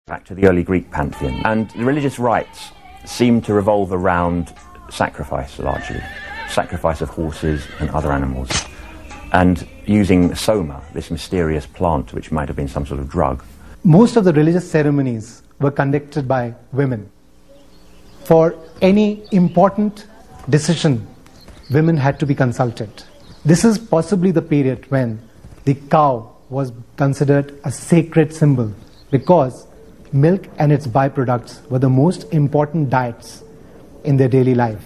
back to the early Greek pantheon. And the religious rites seem to revolve around sacrifice, largely. Sacrifice of horses and other animals. And using soma, this mysterious plant which might have been some sort of drug. Most of the religious ceremonies were conducted by women. For any important decision, women had to be consulted. This is possibly the period when the cow was considered a sacred symbol, because milk and its byproducts were the most important diets in their daily life.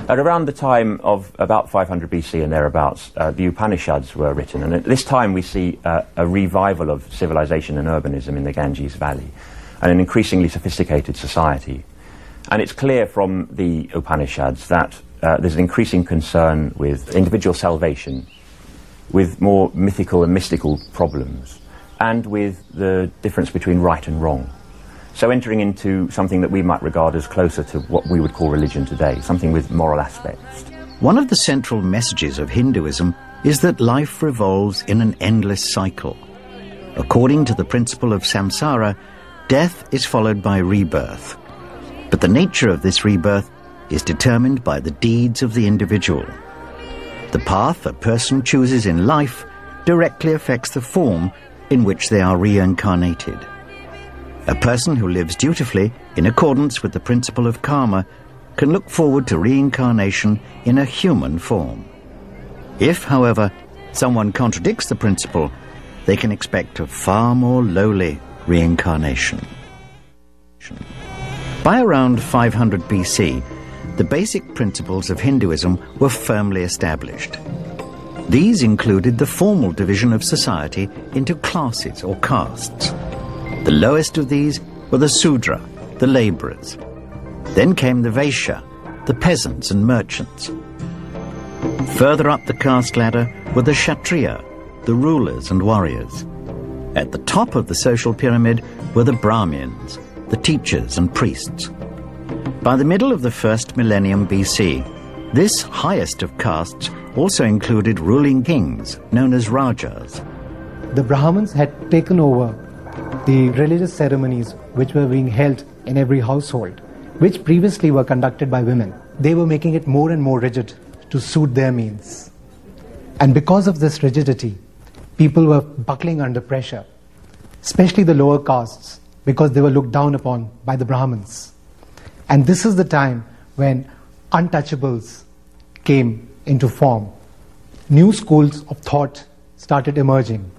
At around the time of about 500 BC and thereabouts, the Upanishads were written, and at this time we see a revival of civilization and urbanism in the Ganges Valley, and an increasingly sophisticated society. And it's clear from the Upanishads that there's an increasing concern with individual salvation, with more mythical and mystical problems, and with the difference between right and wrong. So entering into something that we might regard as closer to what we would call religion today, something with moral aspects. One of the central messages of Hinduism is that life revolves in an endless cycle. According to the principle of samsara, death is followed by rebirth. But the nature of this rebirth is determined by the deeds of the individual. The path a person chooses in life directly affects the form in which they are reincarnated. A person who lives dutifully in accordance with the principle of karma can look forward to reincarnation in a human form. If, however, someone contradicts the principle, they can expect a far more lowly reincarnation. By around 500 BC, the basic principles of Hinduism were firmly established. These included the formal division of society into classes or castes. The lowest of these were the Sudra, the labourers. Then came the Vaishya, the peasants and merchants. Further up the caste ladder were the Kshatriya, the rulers and warriors. At the top of the social pyramid were the Brahmins, the teachers and priests. By the middle of the first millennium BC, this highest of castes also included ruling kings known as Rajas. The Brahmins had taken over the religious ceremonies which were being held in every household, which previously were conducted by women. They were making it more and more rigid to suit their means. And because of this rigidity, people were buckling under pressure, especially the lower castes, because they were looked down upon by the Brahmins. And this is the time when untouchables came into form. New schools of thought started emerging.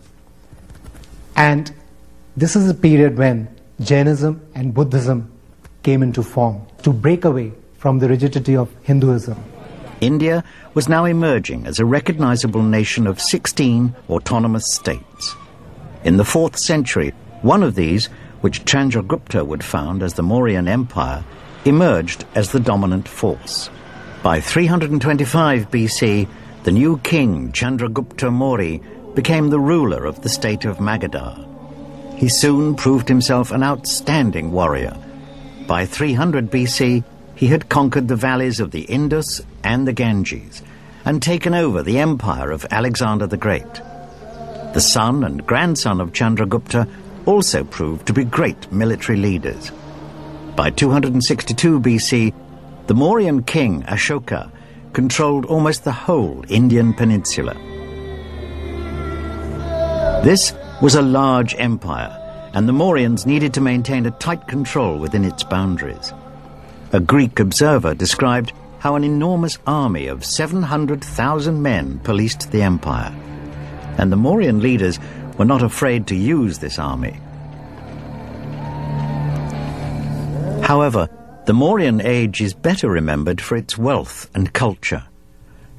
And this is a period when Jainism and Buddhism came into form to break away from the rigidity of Hinduism. India was now emerging as a recognizable nation of 16 autonomous states. In the 4th century, one of these, which Chandragupta would found as the Mauryan Empire, emerged as the dominant force. By 325 BC, the new king, Chandragupta Maurya, became the ruler of the state of Magadha. He soon proved himself an outstanding warrior. By 300 BC, he had conquered the valleys of the Indus and the Ganges and taken over the empire of Alexander the Great. The son and grandson of Chandragupta also proved to be great military leaders. By 262 BC, the Mauryan king Ashoka controlled almost the whole Indian peninsula. This was a large empire, and the Mauryans needed to maintain a tight control within its boundaries. A Greek observer described how an enormous army of 700,000 men policed the empire, and the Mauryan leaders were not afraid to use this army. However, the Mauryan age is better remembered for its wealth and culture.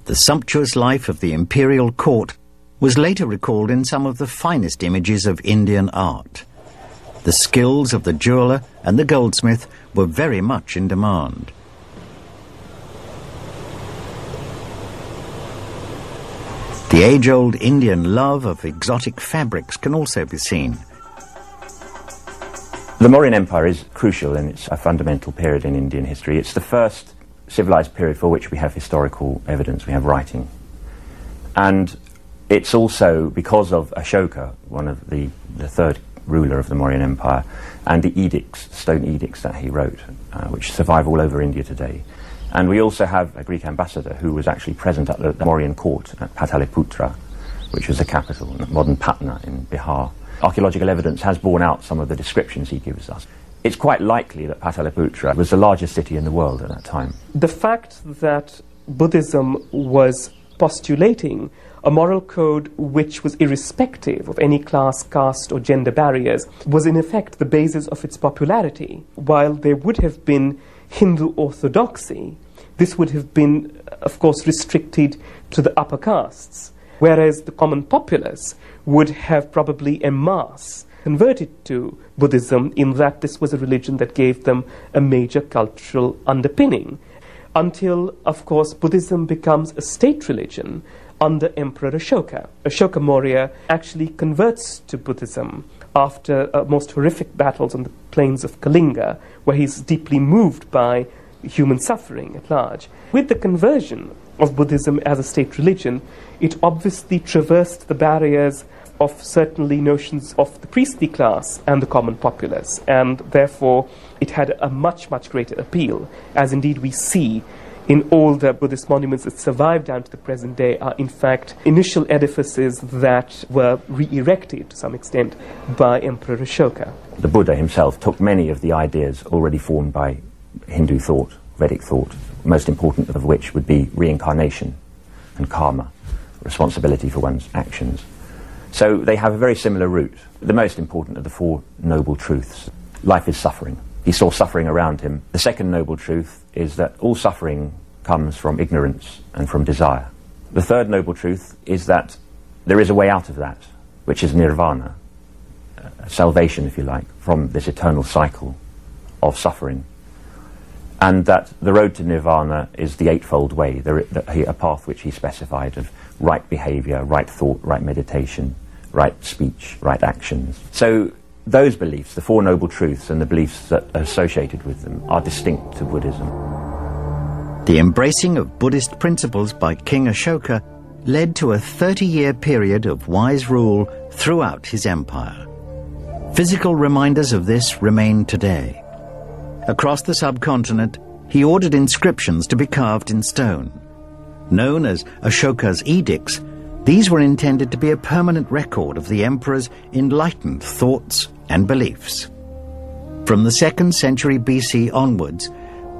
The sumptuous life of the imperial court was later recalled in some of the finest images of Indian art. The skills of the jeweller and the goldsmith were very much in demand. The age-old Indian love of exotic fabrics can also be seen. The Mauryan Empire is crucial, and it's a fundamental period in Indian history. It's the first civilized period for which we have historical evidence, we have writing. And it's also because of Ashoka, one of the third ruler of the Mauryan Empire, and the edicts, stone edicts that he wrote, which survive all over India today. And we also have a Greek ambassador who was actually present at the Mauryan court at Pataliputra, which was the capital, modern Patna in Bihar. Archaeological evidence has borne out some of the descriptions he gives us. It's quite likely that Pataliputra was the largest city in the world at that time. The fact that Buddhism was postulating a moral code which was irrespective of any class, caste or gender barriers was in effect the basis of its popularity. While there would have been Hindu orthodoxy, this would have been, of course, restricted to the upper castes, whereas the common populace would have probably en masse converted to Buddhism, in that this was a religion that gave them a major cultural underpinning. Until, of course, Buddhism becomes a state religion under Emperor Ashoka. Ashoka Maurya actually converts to Buddhism after most horrific battles on the plains of Kalinga, where he's deeply moved by human suffering at large. With the conversion of Buddhism as a state religion, it obviously traversed the barriers of certainly notions of the priestly class and the common populace, and therefore it had a much, much greater appeal, as indeed we see in all the Buddhist monuments that survive down to the present day are in fact initial edifices that were re-erected to some extent by Emperor Ashoka. The Buddha himself took many of the ideas already formed by Hindu thought, Vedic thought, most important of which would be reincarnation and karma, responsibility for one's actions. So they have a very similar root. The most important of the Four Noble Truths: life is suffering. He saw suffering around him. The second noble truth is that all suffering comes from ignorance and from desire. The third noble truth is that there is a way out of that, which is nirvana, salvation, if you like, from this eternal cycle of suffering. And that the road to nirvana is the eightfold way, a path which he specified of right behavior, right thought, right meditation, right speech, right actions. So those beliefs, the Four Noble Truths and the beliefs that are associated with them, are distinct to Buddhism. The embracing of Buddhist principles by King Ashoka led to a 30-year period of wise rule throughout his empire. Physical reminders of this remain today. Across the subcontinent, he ordered inscriptions to be carved in stone. Known as Ashoka's edicts, these were intended to be a permanent record of the emperor's enlightened thoughts and beliefs. From the 2nd century BC onwards,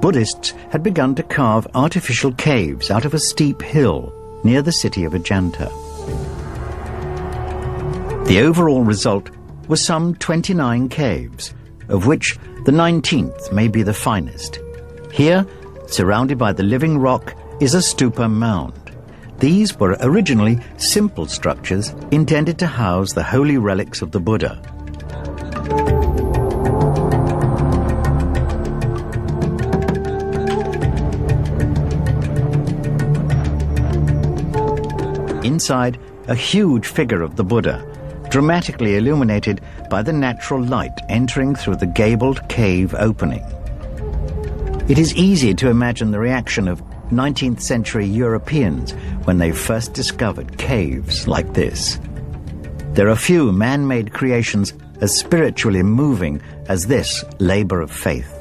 Buddhists had begun to carve artificial caves out of a steep hill near the city of Ajanta. The overall result was some 29 caves, of which the 19th may be the finest. Here, surrounded by the living rock, is a stupa mound. These were originally simple structures intended to house the holy relics of the Buddha. Inside, a huge figure of the Buddha, dramatically illuminated by the natural light entering through the gabled cave opening. It is easy to imagine the reaction of 19th century Europeans when they first discovered caves like this. There are few man-made creations as spiritually moving as this labor of faith.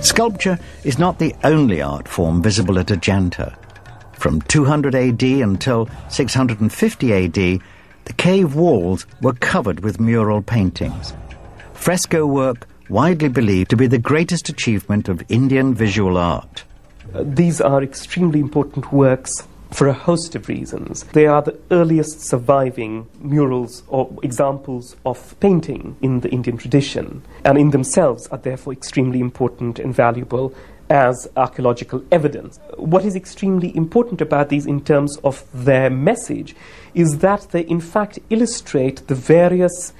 Sculpture is not the only art form visible at Ajanta. From 200 AD until 650 AD, the cave walls were covered with mural paintings. Fresco work widely believed to be the greatest achievement of Indian visual art. These are extremely important works for a host of reasons. They are the earliest surviving murals or examples of painting in the Indian tradition, and in themselves are therefore extremely important and valuable as archaeological evidence. What is extremely important about these in terms of their message is that they in fact illustrate the various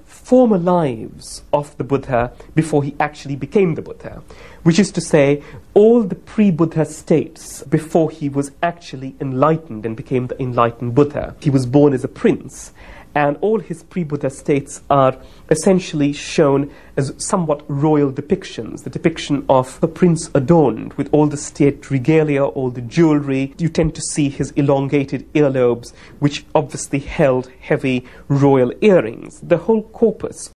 former lives of the Buddha before he actually became the Buddha, which is to say, all the pre-Buddha states before he was actually enlightened and became the enlightened Buddha. He was born as a prince, and all his pre-Buddha states are essentially shown as somewhat royal depictions. The depiction of a prince adorned with all the state regalia, all the jewelry. You tend to see his elongated earlobes, which obviously held heavy royal earrings. The whole corpus